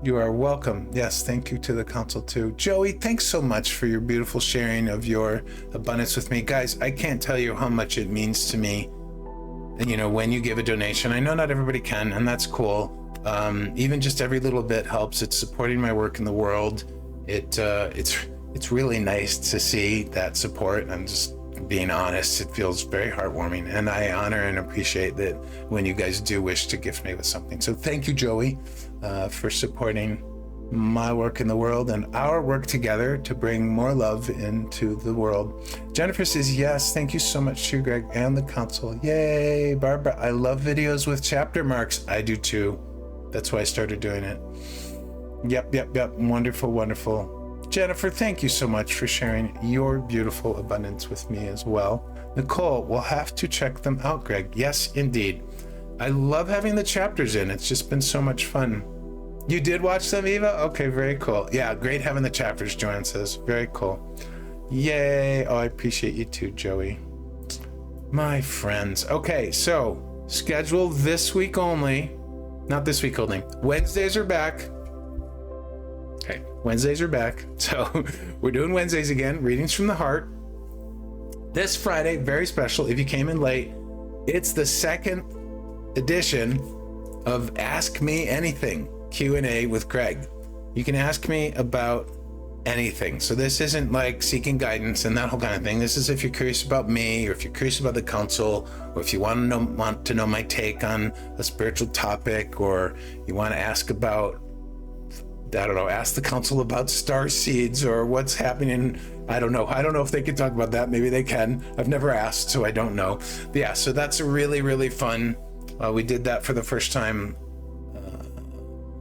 Speaker 1: You are welcome. Yes, thank you to the council too. Joey, thanks so much for your beautiful sharing of your abundance with me. Guys, I can't tell you how much it means to me, when you give a donation. I know not everybody can, and that's cool. Even just every little bit helps. It's supporting my work in the world. It's really nice to see that support. I'm just being honest. It feels very heartwarming, and I honor and appreciate that when you guys do wish to gift me with something. So thank you, Joey, for supporting my work in the world and our work together to bring more love into the world. Jennifer says, yes, thank you so much to Greg and the council. Yay. Barbara, I love videos with chapter marks. I do too. That's why I started doing it. Yep. Wonderful, wonderful. Jennifer, thank you so much for sharing your beautiful abundance with me as well. Nicole, we'll have to check them out, Greg. Yes, indeed. I love having the chapters in. It's just been so much fun. You did watch them, Eva? Okay, very cool. Yeah, great having the chapters, Joanne says. Very cool. Yay. Oh, I appreciate you too, Joey. My friends. Okay, so schedule this week only. Not this week only. Wednesdays are back. Okay, Wednesdays are back. So we're doing Wednesdays again, readings from the heart. This Friday, very special. If you came in late, it's the second edition of Ask Me Anything Q&A with Greg. You can ask me about anything. So this isn't like seeking guidance and that whole kind of thing. This is if you're curious about me, or if you're curious about the council, or if you want to know my take on a spiritual topic, or you want to ask about, ask the council about star seeds or what's happening. I don't know if they can talk about that. Maybe they can. I've never asked, so I don't know. But yeah, so that's a really, really fun. We did that for the first time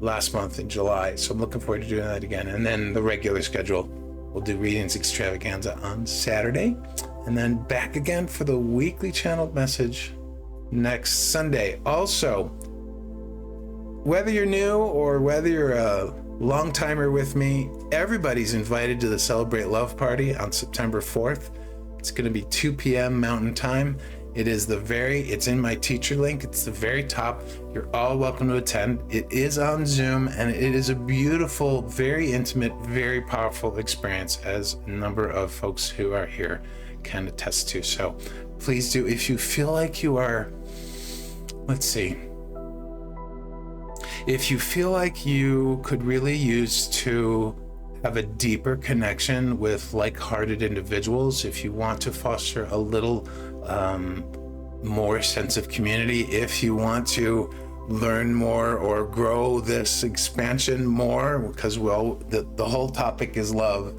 Speaker 1: last month in July. So I'm looking forward to doing that again. And then the regular schedule, we'll do Readings Extravaganza on Saturday, and then back again for the weekly channeled message next Sunday. Also, whether you're new or whether you're a long timer with me, everybody's invited to the Celebrate Love Party on September 4th. It's going to be 2 p.m. Mountain Time. It's in my teacher link. It's the very top. You're all welcome to attend. It is on Zoom, and it is a beautiful, very intimate, very powerful experience, as a number of folks who are here can attest to. So please do, if you feel like you are, if you feel like you could really use to have a deeper connection with like-hearted individuals, if you want to foster a little more sense of community, if you want to learn more or grow this expansion more, because the whole topic is love,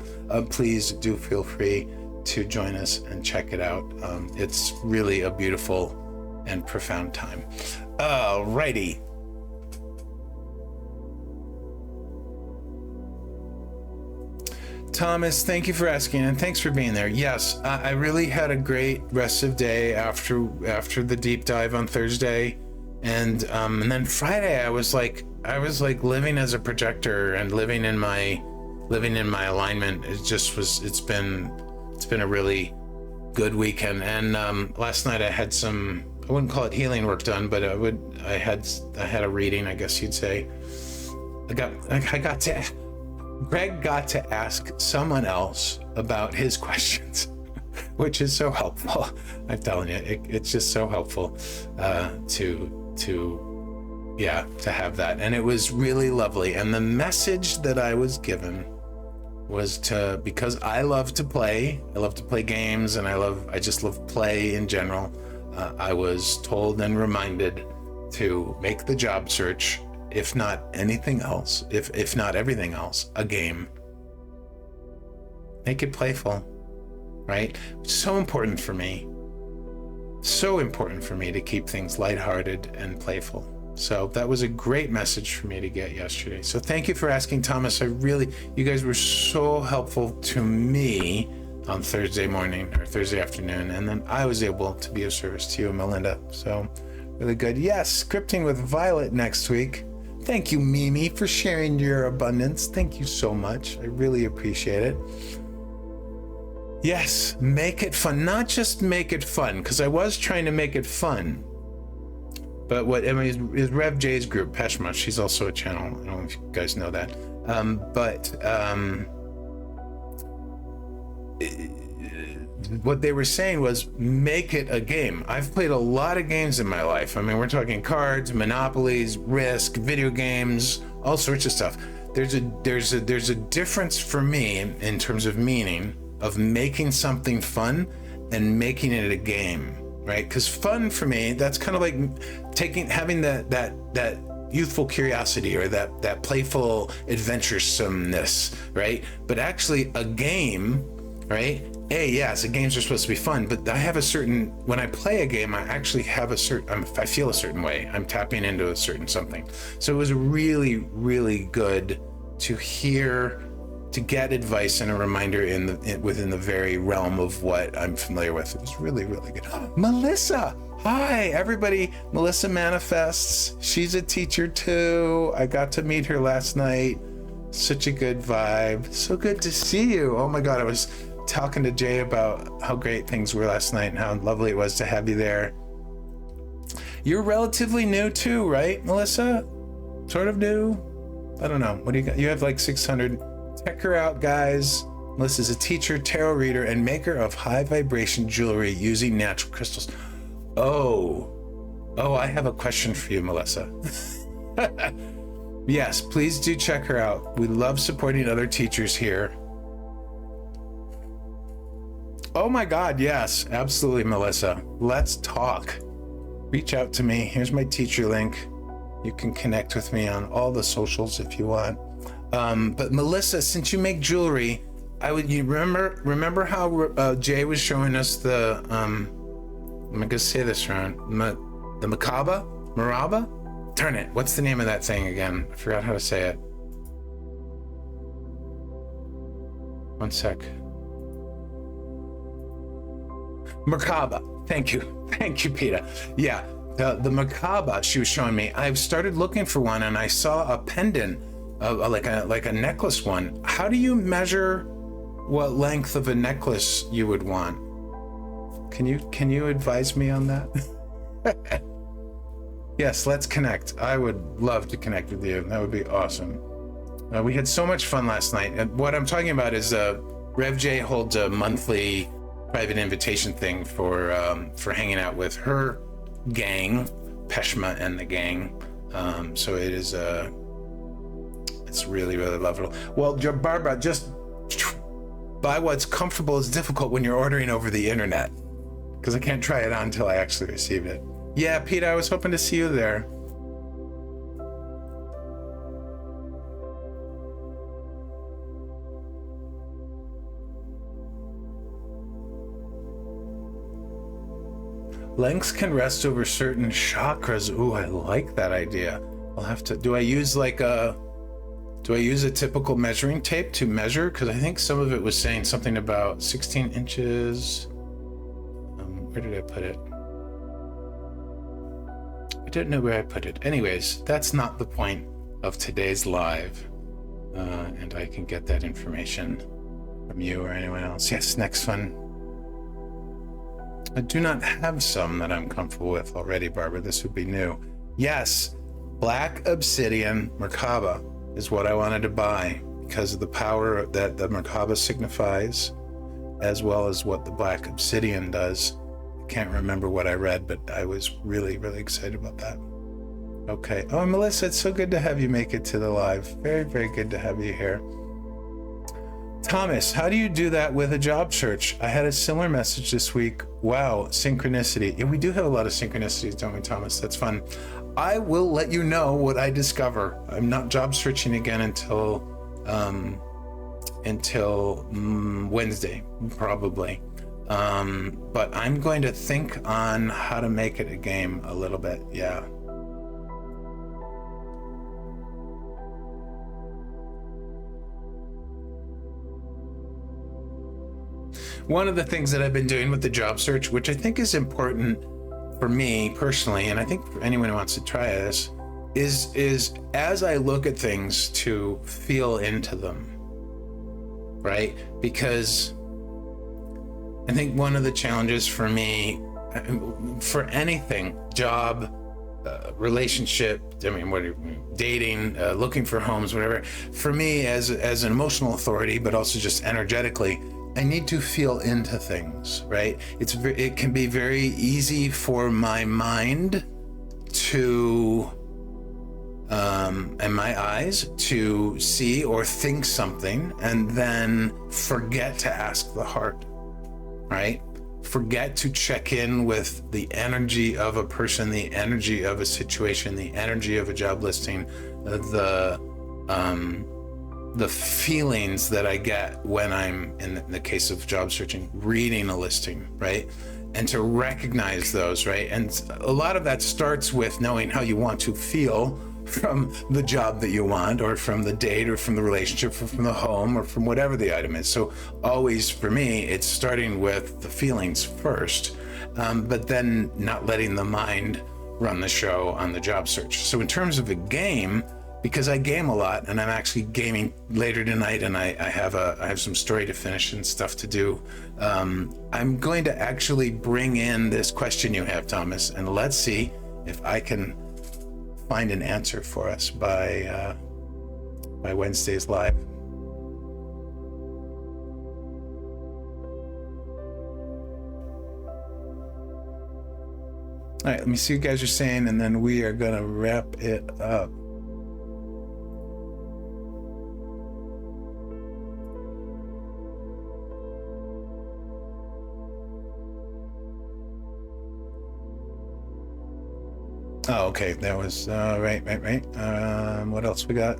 Speaker 1: please do feel free to join us and check it out. It's really a beautiful and profound time. Alrighty. Thomas, thank you for asking, and thanks for being there. Yes, I really had a great rest of day after the deep dive on Thursday, and then Friday I was like living as a projector and living in my alignment. It's been a really good weekend. And last night I had some, I wouldn't call it healing work done, but I had a reading, I guess you'd say. Greg got to ask someone else about his questions, which is so helpful. I'm telling you, it's just so helpful to have that. And it was really lovely. And the message that I was given was because I love to play games, and I just love play in general. I was told and reminded to make the job search, if not anything else, if not everything else, a game. Make it playful, right? So important for me to keep things lighthearted and playful. So that was a great message for me to get yesterday. So thank you for asking, Thomas. You guys were so helpful to me on Thursday morning or Thursday afternoon, and then I was able to be of service to you and Melinda. So really good. Yes, scripting with Violet next week. Thank you, Mimi, for sharing your abundance. Thank you so much. I really appreciate it. Yes, make it fun. Not just make it fun, because I was trying to make it fun. But is Rev J's group, Peshma. She's also a channel. I don't know if you guys know that. What they were saying was make it a game. I've played a lot of games in my life. I mean, we're talking cards, monopolies, Risk, video games, all sorts of stuff. There's a difference for me in terms of meaning of making something fun and making it a game, right? Because fun for me, that's kind of like having that youthful curiosity or that playful adventuresomeness, right? But actually a game, right? Yes, the games are supposed to be fun, but I have when I play a game, I actually have I feel a certain way. I'm tapping into a certain something. So it was really, really good to get advice and a reminder within the very realm of what I'm familiar with. It was really, really good. Melissa, hi, everybody. Melissa Manifests. She's a teacher too. I got to meet her last night. Such a good vibe. So good to see you. Oh my God, I was talking to Jay about how great things were last night and how lovely it was to have you there. You're relatively new too, right, Melissa? Sort of new? I don't know. What do you got? You have like 600. Check her out, guys. Melissa's a teacher, tarot reader, and maker of high vibration jewelry using natural crystals. Oh, I have a question for you, Melissa. Yes, please do check her out. We love supporting other teachers here. Oh my God, yes, absolutely, Melissa. Let's talk. Reach out to me. Here's my teacher link. You can connect with me on all the socials if you want. But Melissa, since you make jewelry, you remember how Jay was showing us the I'm gonna say this wrong, the Merkaba, Darn it, what's the name of that thing again? I forgot how to say it. One sec. Merkaba. Thank you. Thank you, Peta. Yeah, the Merkaba she was showing me. I've started looking for one, and I saw a pendant, like a necklace one. How do you measure what length of a necklace you would want? Can you advise me on that? Yes, let's connect. I would love to connect with you. That would be awesome. We had so much fun last night. And what I'm talking about is Rev J holds a monthly private invitation thing for hanging out with her gang, Peshma and the gang. So it is it's really, really lovely. Well, Barbara, just buy what's comfortable is difficult when you're ordering over the internet, because I can't try it on until I actually receive it. Yeah, Pete, I was hoping to see you there. Lengths can rest over certain chakras. Ooh, I like that idea. I'll have to, do I use a typical measuring tape to measure? Because I think some of it was saying something about 16 inches. Where did I put it? I don't know where I put it. Anyways, that's not the point of today's live. And I can get that information from you or anyone else. Yes, next one. I do not have some that I'm comfortable with already, Barbara. This would be new. Yes, black obsidian Merkaba is what I wanted to buy because of the power that the Merkaba signifies, as well as what the black obsidian does. I can't remember what I read, but I was really, really excited about that. Okay. Oh, Melissa, it's so good to have you make it to the live. Very, very good to have you here. Thomas, how do you do that with a job search? I had a similar message this week. Wow, synchronicity. Yeah, we do have a lot of synchronicities, don't we, Thomas? That's fun. I will let you know what I discover. I'm not job searching again until Wednesday, probably. But I'm going to think on how to make it a game a little bit. Yeah. One of the things that I've been doing with the job search, which I think is important for me personally, and I think for anyone who wants to try this, is as I look at things to feel into them, right? Because I think one of the challenges for me, for anything, job, relationship, dating, looking for homes, whatever, for me as an emotional authority, but also just energetically, I need to feel into things, right? It can be very easy for my mind to, and my eyes to see or think something and then forget to ask the heart, right? Forget to check in with the energy of a person, the energy of a situation, the energy of a job listing, the feelings that I get when I'm, in the case of job searching, reading a listing, right? And to recognize those, right? And a lot of that starts with knowing how you want to feel from the job that you want, or from the date, or from the relationship, or from the home, or from whatever the item is. So always, for me, it's starting with the feelings first, but then not letting the mind run the show on the job search. So in terms of a game, because I game a lot, and I'm actually gaming later tonight, and I have some story to finish and stuff to do. I'm going to actually bring in this question you have, Thomas, and let's see if I can find an answer for us by Wednesday's live. All right, let me see what you guys are saying, and then we are gonna wrap it up. Oh, okay, that was right. What else we got?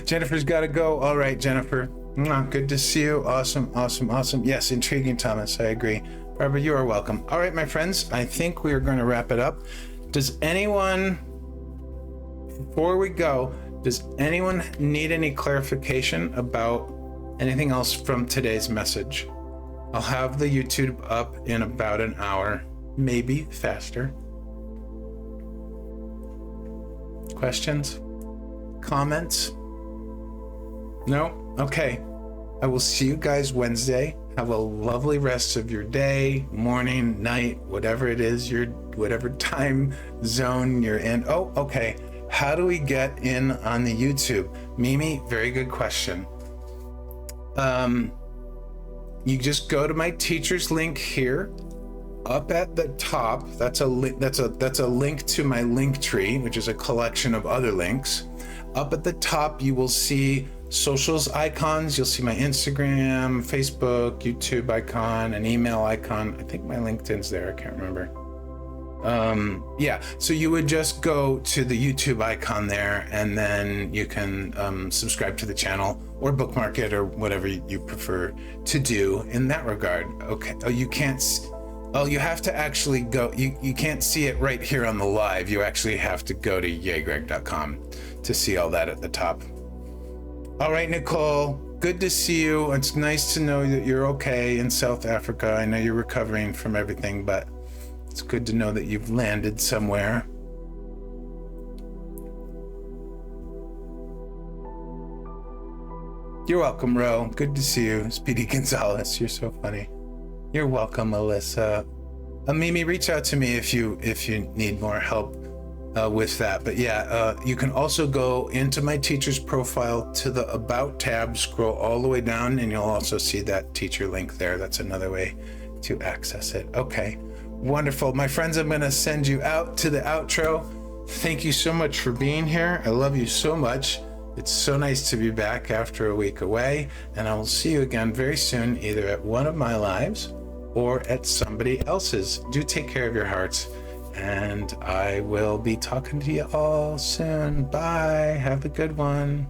Speaker 1: Jennifer's got to go. All right, Jennifer. Good to see you. Awesome, awesome, awesome. Yes, intriguing, Thomas. I agree. Barbara, you are welcome. All right, my friends, I think we are going to wrap it up. Does anyone, before we go, does anyone need any clarification about anything else from today's message? I'll have the YouTube up in about an hour, maybe faster. Questions? Comments? No? Okay. I will see you guys Wednesday. Have a lovely rest of your day, morning, night, whatever it is, whatever time zone you're in. Oh, okay. How do we get in on the YouTube? Mimi, very good question. You just go to my teacher's link here, up at the top. That's a link to my link tree, which is a collection of other links. Up at the top, you will see socials icons. You'll see my Instagram, Facebook, YouTube icon, an email icon. I think my LinkedIn's there. I can't remember. Yeah, so you would just go to the YouTube icon there, and then you can subscribe to the channel or bookmark it or whatever you prefer to do in that regard. Okay. Oh, you can't. Oh, you have to actually go. You can't see it right here on the live. You actually have to go to yaygreg.com to see all that at the top. All right, Nicole. Good to see you. It's nice to know that you're okay in South Africa. I know you're recovering from everything, but it's good to know that you've landed somewhere. You're welcome, Ro. Good to see you. Speedy Gonzalez, you're so funny. You're welcome, Alyssa. Mimi, reach out to me if you need more help with that. But yeah, you can also go into my teacher's profile to the About tab, scroll all the way down, and you'll also see that teacher link there. That's another way to access it. Okay. Wonderful. My friends, I'm going to send you out to the outro. Thank you so much for being here. I love you so much. It's so nice to be back after a week away. And I will see you again very soon, either at one of my lives or at somebody else's. Do take care of your hearts. And I will be talking to you all soon. Bye. Have a good one.